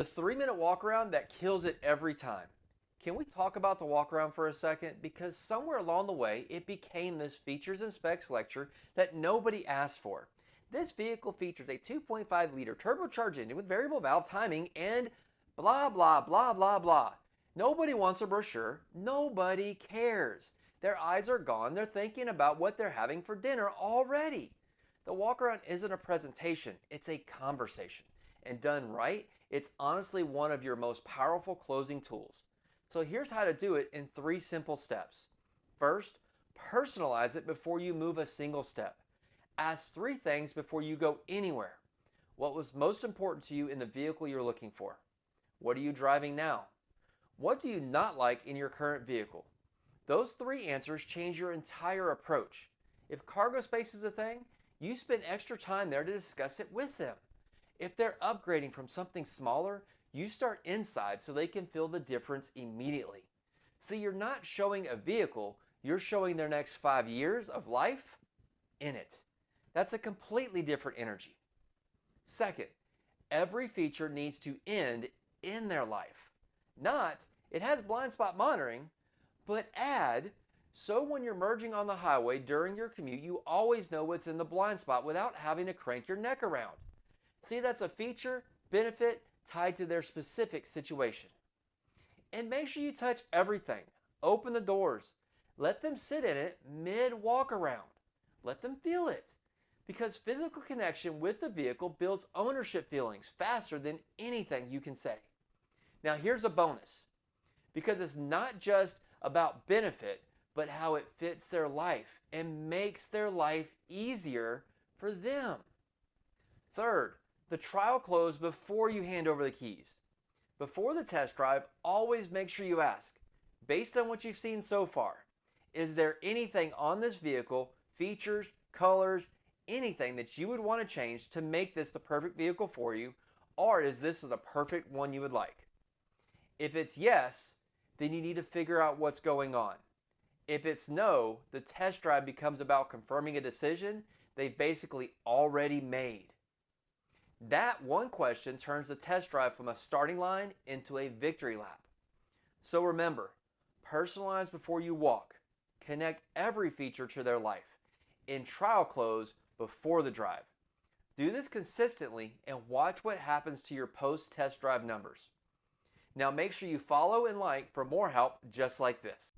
The 3-minute walk around that kills it every time. Can we talk about the walk around for a second? Because somewhere along the way, it became this features and specs lecture that nobody asked for. This vehicle features a 2.5-liter turbocharged engine with variable valve timing and blah, blah, blah, blah, blah. Nobody wants a brochure. Nobody cares. Their eyes are gone. They're thinking about what they're having for dinner already. The walk around isn't a presentation. It's a conversation. And done right, it's honestly one of your most powerful closing tools. So here's how to do it in 3 simple steps. First, personalize it before you move a single step. Ask 3 things before you go anywhere. What was most important to you in the vehicle you're looking for? What are you driving now? What do you not like in your current vehicle? Those 3 answers change your entire approach. If cargo space is a thing, you spend extra time there to discuss it with them. If they're upgrading from something smaller, you start inside so they can feel the difference immediately. See, you're not showing a vehicle, you're showing their next 5 years of life in it. That's a completely different energy. Second, every feature needs to end in their life. Not, it has blind spot monitoring, but add, so when you're merging on the highway during your commute, you always know what's in the blind spot without having to crank your neck around. See, that's a feature, benefit, tied to their specific situation. And make sure you touch everything. Open the doors. Let them sit in it mid-walk around. Let them feel it. Because physical connection with the vehicle builds ownership feelings faster than anything you can say. Now here's a bonus. Because it's not just about benefit, but how it fits their life and makes their life easier for them. Third, the trial close before you hand over the keys. Before the test drive, always make sure you ask, based on what you've seen so far, is there anything on this vehicle, features, colors, anything that you would want to change to make this the perfect vehicle for you, or is this the perfect one you would like? If it's yes, then you need to figure out what's going on. If it's no, the test drive becomes about confirming a decision they've basically already made. That one question turns the test drive from a starting line into a victory lap. So remember, personalize before you walk. Connect every feature to their life. In trial close before the drive. Do this consistently and watch what happens to your post-test drive numbers. Now make sure you follow and like for more help just like this.